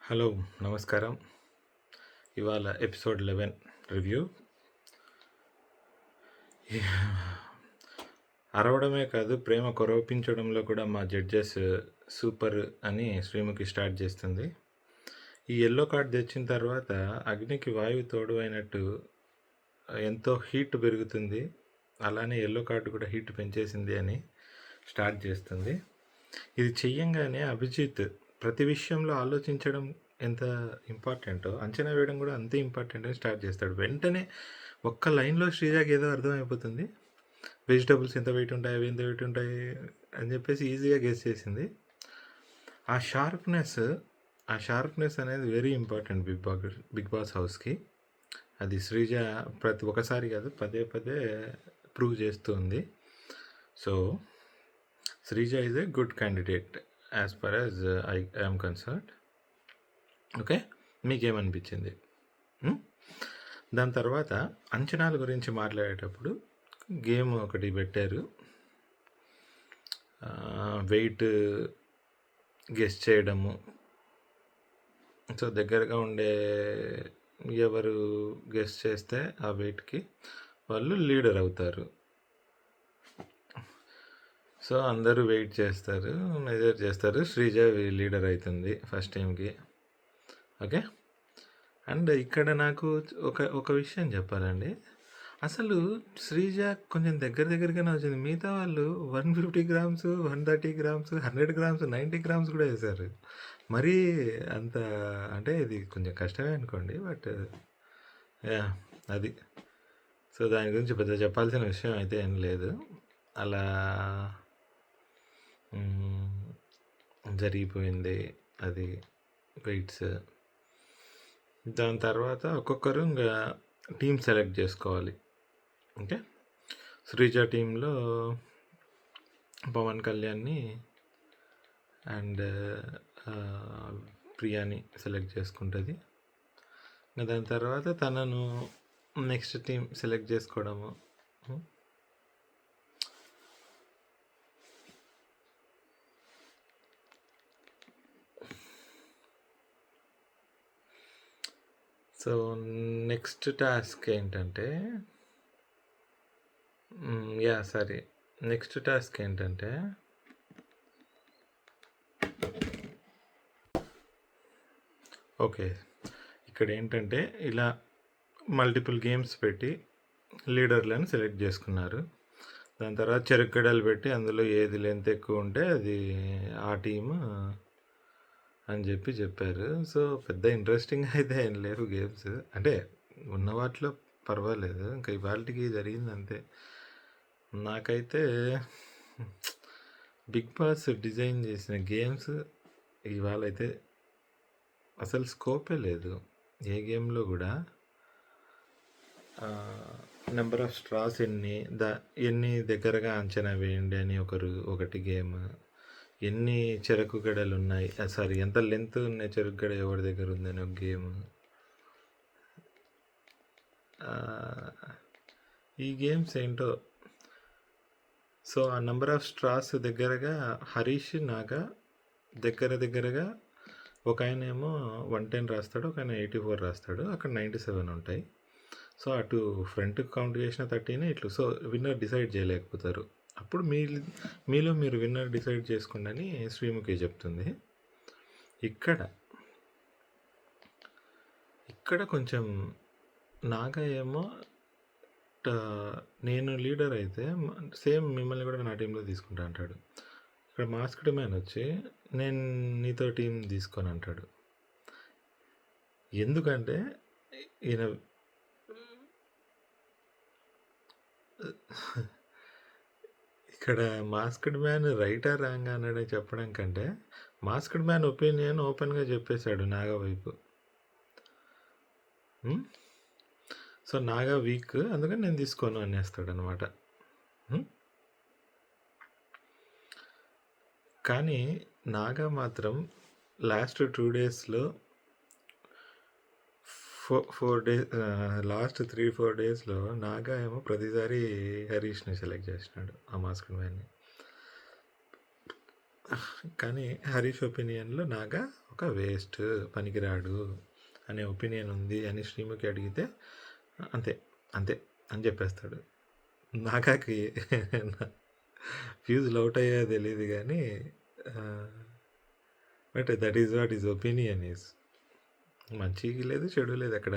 Hello, నమస్కారం. ఇవాళ episode 11 review. అరవడమే కాదు, ప్రేమ కొరపించడంలో కూడా మా జడ్జెస్ సూపర్ అని శ్రీముఖి స్టార్ట్ చేస్తుంది. ఈ ఎల్లో కార్డ్ తెచ్చిన తర్వాత అగ్నికి వాయువు తోడు అయినట్టు ఎంతో హీట్ పెరుగుతుంది. అలానే ఎల్లో కార్డు కూడా హీట్ పెంచేసింది అని స్టార్ట్ చేస్తుంది. ఇది చెయ్యంగానే అభిజిత్ ప్రతి విషయంలో ఆలోచించడం ఎంత ఇంపార్టెంటో అంచనా వేయడం కూడా అంతే ఇంపార్టెంట్ అని స్టార్ట్ చేస్తాడు. వెంటనే ఒక్క లైన్లో శ్రీజాకి ఏదో అర్థమైపోతుంది. వెజిటబుల్స్ ఎంత వెయిట్ ఉంటాయి, అవి ఎంత వెయిట్ ఉంటాయి అని చెప్పేసి ఈజీగా గెస్ చేసింది. ఆ షార్ప్నెస్ అనేది వెరీ ఇంపార్టెంట్ బిగ్ బాస్ హౌస్కి. అది శ్రీజ ఒకసారి కాదు, పదే పదే ప్రూవ్ చేస్తూ ఉంది. So Sreeja is a good candidate as far as I am concerned. Okay, మీకేమనిపించింది? దాని తర్వాత అంచనాల గురించి మాట్లాడేటప్పుడు గేమ్ ఒకటి పెట్టారు. వెయిట్ గెస్ చేయడము. సో దగ్గరగా ఉండే ఎవరు గెస్ చేస్తే ఆ వెయిట్కి వాళ్ళు లీడర్ అవుతారు. సో అందరూ వెయిట్ చేస్తారు, మెజర్ చేస్తారు. శ్రీజ లీడర్ అవుతుంది ఫస్ట్ టైంకి. ఓకే, అండ్ ఇక్కడ నాకు ఒక విషయం చెప్పాలండి. అసలు శ్రీజ కొంచెం దగ్గరగానే వచ్చింది. మిగతా వాళ్ళు 150 గ్రామ్స్, 130 గ్రామ్స్, 100 గ్రామ్స్, 90 గ్రామ్స్ కూడా వేశారు. మరీ అంత అంటే ఇది కొంచెం కష్టమే అనుకోండి, బట్ అది. సో దాని గురించి పెద్ద చెప్పాల్సిన విషయం అయితే ఏం లేదు. అలా జరిగిపోయింది అది వెయిట్స్. దాని తర్వాత ఒక్కొక్కరు ఇంకా టీం సెలెక్ట్ చేసుకోవాలి. ఓకే, శ్రీజ టీంలో పవన్ కళ్యాణ్ని అండ్ ప్రియాని సెలెక్ట్ చేసుకుంటుంది. దాని తర్వాత తనను నెక్స్ట్ టీం సెలెక్ట్ చేసుకోవడము. సో నెక్స్ట్ టాస్క్ ఏంటంటే నెక్స్ట్ టాస్క్ ఏంటంటే ఓకే, ఇక్కడ ఏంటంటే ఇలా మల్టిపుల్ గేమ్స్ పెట్టి లీడర్లను సెలెక్ట్ చేసుకున్నారు. దాని తర్వాత చెరుగ్గడలు పెట్టి అందులో ఏది లెంత్ ఎక్కువ ఉంటే అది ఆ టీము అని చెప్పారు. సో పెద్ద ఇంట్రెస్టింగ్ అయితే ఏం లేవు గేమ్స్. అంటే ఉన్న వాటిలో పర్వాలేదు. ఇంకా ఇవాళకి జరిగింది అంతే. నాకైతే బిగ్ బాస్ డిజైన్ చేసిన గేమ్స్ ఇవాళ అయితే అసలు స్కోపే లేదు. ఏ గేమ్లో కూడా నెంబర్ ఆఫ్ స్ట్రాస్ ఎన్ని దగ్గరగా అంచనా వేయండి అని ఒకటి గేమ్. ఎన్ని చెరకు గడలు ఉన్నాయి, ఎంత లెంత్ ఉన్నాయి చెరుకు గడ ఎవరి దగ్గర ఉందని ఒక గేమ్. ఈ గేమ్స్ ఏంటో. సో ఆ నెంబర్ ఆఫ్ స్ట్రాస్ దగ్గరగా హరీష్ నాగా దగ్గరగా ఒక ఆయన ఏమో 110 రాస్తాడు, ఒక ఆయన 84 రాస్తాడు. అక్కడ 97 ఉంటాయి. సో అటు ఫ్రంట్ కౌంట్ చేసిన 13 ఇట్లు. సో విన్నర్ డిసైడ్ చేయలేకపోతారు. అప్పుడు మీలో మీరు విన్నర్ డిసైడ్ చేసుకోండి అని శ్రీముఖి చెప్తుంది. ఇక్కడ కొంచెం నాగా ఏమో నేను లీడర్ అయితే సేమ్ మిమ్మల్ని కూడా నా టీంలో తీసుకుంటా అంటాడు. ఇక్కడ మాస్క్డ్ మ్యాన్ వచ్చి నేను నీతో టీం తీసుకొని అంటాడు. ఎందుకంటే ఈయన ఇక్కడ మాస్క్డ్ మ్యాన్ రైటా రాంగ్ అన్నాడే చెప్పడం కంటే మాస్క్డ్ మ్యాన్ ఒపీనియన్ ఓపెన్గా చెప్పేశాడు నాగా వైపు. సో నాగా వీక్, అందుకని నేను తీసుకోను అనేస్తాడు అనమాట. కానీ నాగా మాత్రం లాస్ట్ 2 డేస్లో 4 డేస్ లాస్ట్ 3-4 డేస్లో నాగా ఏమో ప్రతిసారి హరీష్ని సెలెక్ట్ చేసినాడు ఆ మాస్క్ మ్యాన్ని. కానీ హరీష్ ఒపీనియన్లో నాగా ఒక వేస్ట్, పనికిరాడు అనే ఒపీనియన్ ఉంది అని శ్రీముఖి అడిగితే అంతే అంతే అని చెప్పేస్తాడు. నాకాకి ఫ్యూజులు అవుట్ అయ్యేది తెలియదు కానీ but that is what is opinion is. మంచికి లేదు చెడు లేదు అక్కడ.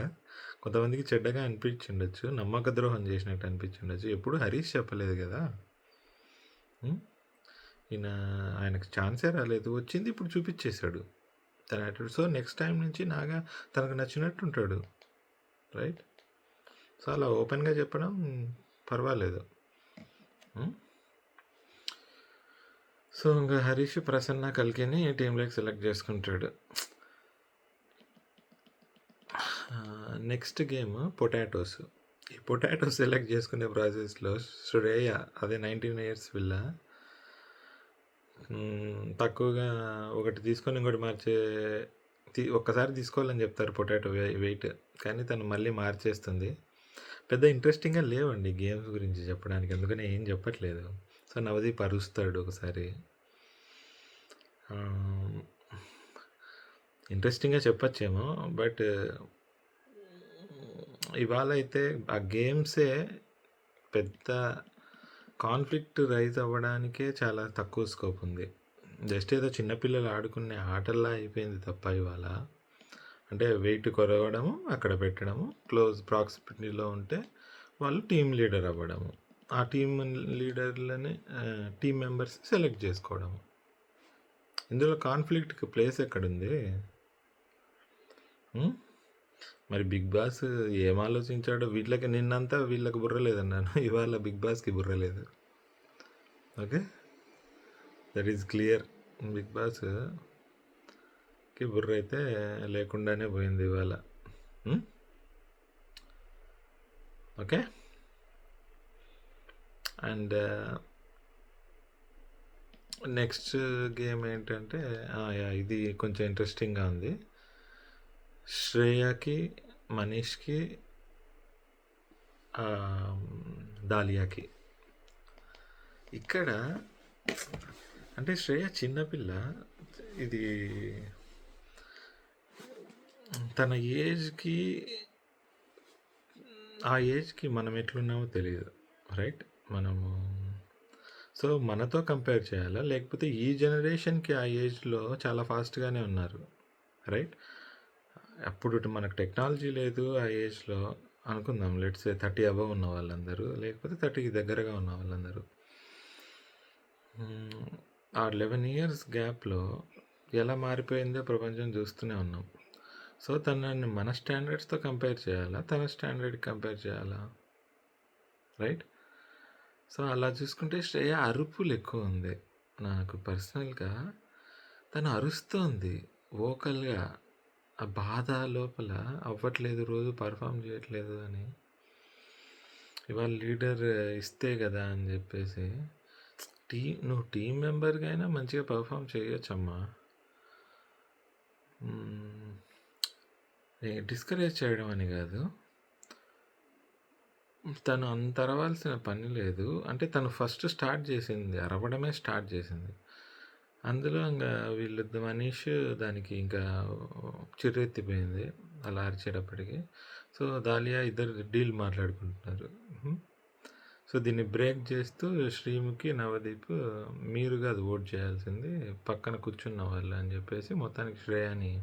కొంతమందికి చెడ్డగా అనిపించిండొచ్చు, నమ్మక ద్రోహం చేసినట్టు అనిపించిండొచ్చు. ఎప్పుడు హరీష్ చెప్పలేదు కదా, ఆయనకు ఛాన్సే రాలేదు, వచ్చింది ఇప్పుడు చూపించేశాడు తన యాటిట్యూడ్. సో నెక్స్ట్ టైం నుంచి నాగా తనకు నచ్చినట్టు ఉంటాడు, రైట్? సో అలా ఓపెన్గా చెప్పడం పర్వాలేదు. సో ఇంకా హరీష్ ప్రసన్న కల్కిని టీంలోకి సెలెక్ట్ చేసుకుంటాడు. Next game potatoes. ఈ పొటాటోస్ సెలెక్ట్ చేసుకునే ప్రాసెస్లో శ్రేయ, అదే 19 years పిల్ల, తక్కువగా ఒకటి తీసుకొని ఇంకోటి మార్చే ఒక్కసారి తీసుకోవాలని చెప్తారు పొటాటో వెయిట్, కానీ తను మళ్ళీ మార్చేస్తుంది. పెద్ద ఇంట్రెస్టింగ్గా లేవండి గేమ్స్ గురించి చెప్పడానికి, అందుకని ఏం చెప్పట్లేదు. సో నవదీప్ అరుస్తాడు ఒకసారి. ఇంట్రెస్టింగ్గా చెప్పచ్చేమో, బట్ ఇవాళ అయితే ఆ గేమ్సే పెద్ద కాన్ఫ్లిక్ట్ రైజ్ అవ్వడానికే చాలా తక్కువ స్కోప్ ఉంది. జస్ట్ ఏదో చిన్నపిల్లలు ఆడుకునే ఆటల్లా అయిపోయింది తప్ప ఇవాళ. అంటే వెయిట్ కొరవడము, అక్కడ పెట్టడము, క్లోజ్ ప్రాక్సిమిటీలో ఉంటే వాళ్ళు టీమ్ లీడర్ అవ్వడము, ఆ టీమ్ లీడర్లని టీం మెంబర్స్ సెలెక్ట్ చేసుకోవడము. ఇందులో కాన్ఫ్లిక్ట్కి ప్లేస్ ఎక్కడుంది? మరి బిగ్ బాస్ ఏం ఆలోచించాడో, వీళ్ళకి నిన్నంతా వీళ్ళకి బుర్ర లేదన్నాను, ఇవాళ బిగ్ బాస్కి బుర్ర లేదు. Okay, that is clear. Big బాస్కి బుర్ర అయితే లేకుండానే పోయింది ఇవాళ. ఓకే, అండ్ నెక్స్ట్ గేమ్ ఏంటంటే ఇది కొంచెం ఇంట్రెస్టింగ్గా ఉంది. శ్రేయకి, మనీష్కి, దాలియాకి. ఇక్కడ అంటే శ్రేయ చిన్నపిల్ల, ఇది తన ఏజ్కి, ఆ ఏజ్కి మనం ఎట్లున్నామో తెలియదు, రైట్? మనము సో మనతో కంపేర్ చేయాలా, లేకపోతే ఈ జనరేషన్కి ఆ ఏజ్లో చాలా ఫాస్ట్గానే ఉన్నారు, రైట్? అప్పుడు మనకు టెక్నాలజీ లేదు ఆ ఏజ్లో అనుకుందాం, లెట్స్ 30 అబవ్ ఉన్న వాళ్ళందరూ, లేకపోతే 30కి దగ్గరగా ఉన్న వాళ్ళందరూ. ఆ 11 years గ్యాప్లో ఎలా మారిపోయిందో ప్రపంచం చూస్తూనే ఉన్నాం. సో తనని మన స్టాండర్డ్స్తో కంపేర్ చేయాలా, తన స్టాండర్డ్కి కంపేర్ చేయాలా, రైట్? సో అలా చూసుకుంటే శ్రేయ అరుపులు ఎక్కువ ఉంది. నాకు పర్సనల్గా తను అరుస్తోంది వోకల్గా, ఆ బాధ లోపల అవ్వట్లేదు, రోజు పర్ఫామ్ చేయట్లేదు అని. ఇవాళ లీడర్ ఇస్తే కదా అని చెప్పేసి నువ్వు టీం మెంబర్గా అయినా మంచిగా పర్ఫామ్ చేయొచ్చమ్మా. డిస్కరేజ్ చేయడం అని కాదు, తను అంత అరవాల్సిన పని లేదు. అంటే తను ఫస్ట్ స్టార్ట్ చేసింది, అరవడమే స్టార్ట్ చేసింది. అందులో ఇంకా వీళ్ళు మనీష్ దానికి ఇంకా చిర్రెత్తిపోయింది అలా అరిచేటప్పటికి. సో దాలియా ఇద్దరు డీల్ మాట్లాడుకుంటున్నారు. సో దీన్ని బ్రేక్ చేస్తూ శ్రీముఖి, నవదీప్, మీరు కాదు ఓట్ చేయాల్సింది, పక్కన కూర్చున్న వాళ్ళు అని చెప్పేసి మొత్తానికి శ్రేయాని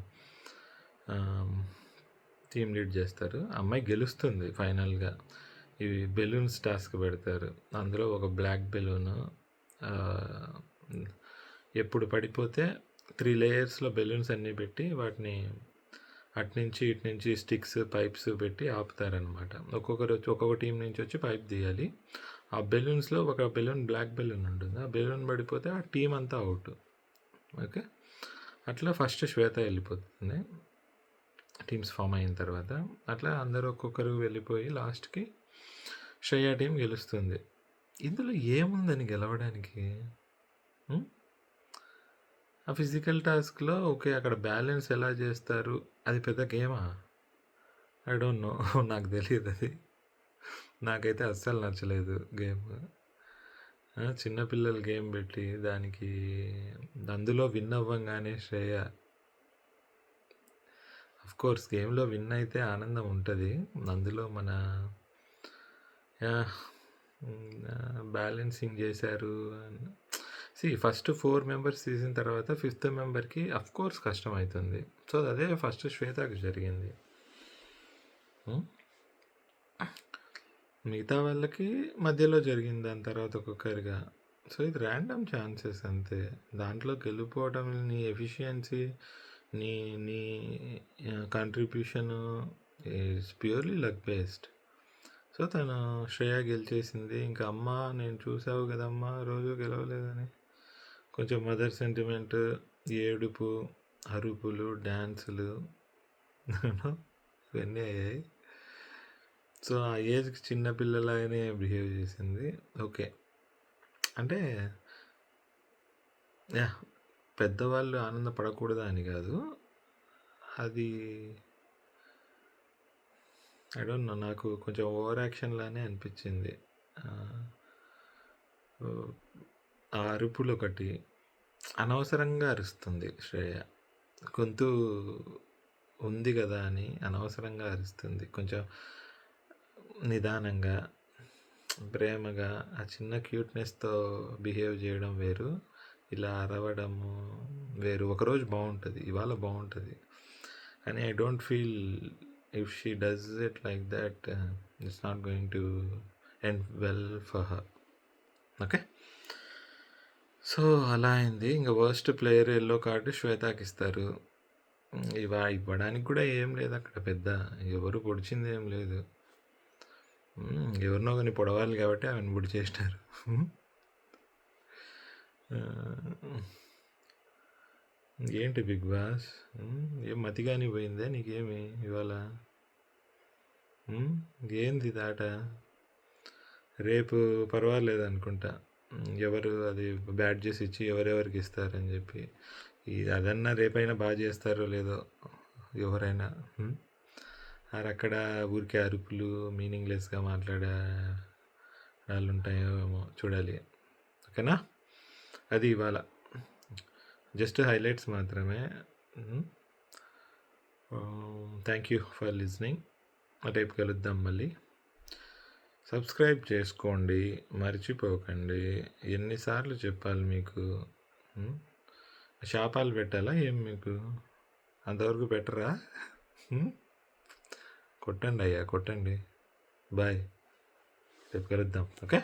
టీమ్ లీడ్ చేస్తారు. అమ్మాయి గెలుస్తుంది ఫైనల్గా. ఇవి బెలూన్స్ టాస్క్ పెడతారు, అందులో ఒక బ్లాక్ బెలూను ఎప్పుడు పడిపోతే 3 layers బెలూన్స్ అన్నీ పెట్టి వాటిని అటునుంచి ఇటు నుంచి స్టిక్స్, పైప్స్ పెట్టి ఆపుతారనమాట. ఒక్కొక్క టీం నుంచి వచ్చి పైప్ తీయాలి. ఆ బెలూన్స్లో ఒక బెలూన్, బ్లాక్ బెలూన్ ఉంటుంది, ఆ బెలూన్ పడిపోతే ఆ టీం అంతా అవుట్. ఓకే, అట్లా ఫస్ట్ శ్వేత వెళ్ళిపోతుంది టీమ్స్ ఫామ్ అయిన తర్వాత. అట్లా అందరూ ఒక్కొక్కరు వెళ్ళిపోయి లాస్ట్కి శ్రేయ టీం గెలుస్తుంది. ఇందులో ఏముందని గెలవడానికి? ఆ ఫిజికల్ టాస్క్లో ఓకే, అక్కడ బ్యాలెన్స్ ఎలా చేస్తారు, అది పెద్ద గేమా? ఐ డోంట్ నో, నాకు తెలియదు అది. నాకైతే అస్సలు నచ్చలేదు గేమ్. చిన్నపిల్లలు గేమ్ పెట్టి దానికి అందులో విన్ అవ్వంగానే శ్రేయ ఆఫ్‌కోర్స్ గేమ్‌లో విన్ అయితే ఆనందం ఉంటది. అందులో మన యాహ్! బ్యాలెన్సింగ్ జేశారు అన్ ఫస్ట్ 4 మెంబర్స్ తీసిన తర్వాత ఫిఫ్త్ మెంబర్‌కి ఆఫ్‌కోర్స్ కష్టమైతుంది. సో, అదే ఫస్ట్ శ్వేతకి జరిగింది. హ్మ్. మిగతా వాళ్ళకి మధ్యలో జరిగింది. దాని తర్వాత ఒక్కొక్కరిగా. సో, ఇది ర్యాండమ్ ఛాన్సెస్ అంతే. దాంట్లో గెలుపోవటం నీ ఎఫిషియన్సీ నీ నీ contribution is purely luck based. So, తను శ్రేయ గెలిచేసింది. ఇంకా అమ్మ నేను చూసావు కదమ్మా రోజు గెలవలేదని. కొంచెం మదర్ సెంటిమెంట్, ఏడుపు, అరుపులు, డాన్సులు ఇవన్నీ అయ్యాయి. సో, ఆ ఏజ్‌కి చిన్న పిల్లలాగానే బిహేవ్ చేసింది. ఓకే. అంటే యాహ్! పెద్దవాళ్ళు ఆనందపడకూడదా అని కాదు. అది ఐ డోంట్ నో. నాకు కొంచెం ఓవర్ యాక్షన్ లానే అనిపించింది. ఆహ్, ఓహ్, ఆ అరుపులొకటి. అనవసరంగా అరుస్తుంది శ్రేయ. గొంతు ఉంది గదా అని అనవసరంగా అరుస్తుంది. కొంచెం నిదానంగా, ప్రేమగా, ఆ చిన్న క్యూట్‌నెస్‌తో బిహేవ్ జేయడం వేరు. ఇలా అరవడము వేరు. ఒకరోజు బావుంటది. ఇవాళ బావుంటది. కానీ I don't feel if she does it like that it's not going to end well for her. Okay. So, అలా అయింది. ఇంక వర్స్ట్ ప్లేయర్ యెల్లో కార్డ్ శ్వేతకిస్తారు. ఇవ్వడానికి కూడా ఏం లేదక్కడ పెద్ద. ఎవరు పొడిచిందేం లేదు. ఎవరినో ఒకరిని పొడవాలి కాబట్టి ఆమెను పొడిచేసినారు. ఆహ్, ఏంటి బిగ్ బాస్? ఏం మతిగాని పోయిందా నీకేమి ఇవాళ? ఏంది ఇదాట? రేపు పర్వాలేదనుకుంటా. ఎవరు అది బ్యాడ్జెస్ ఇచ్చి ఎవరెవరికి ఇస్తారని చెప్పి. అదన్నా రేపైనా బాగా చేస్తారో లేదో ఎవరైనా. అక్కడ ఊరికే అరుపులు, మీనింగ్‌లెస్‌గా మాట్లాడే వాళ్ళు ఉంటాయో ఏమో చూడాలి. ఓకేనా? అది ఇవాళ. జస్ట్ హైలైట్స్ మాత్రమే. Thank you for listening. రేపు కలుద్దాం మళ్ళీ. సబ్స్క్రైబ్ చేసుకోండి, మర్చిపోకండి. ఎన్నిసార్లు చెప్పాలి మీకు? శాపాలు పెట్టాలా ఏం మీకు? అంతవరకు పెట్టరా? కొట్టండి అయ్యా, కొట్టండి. బాయ్. రేపు కలుద్దాం. ఓకే.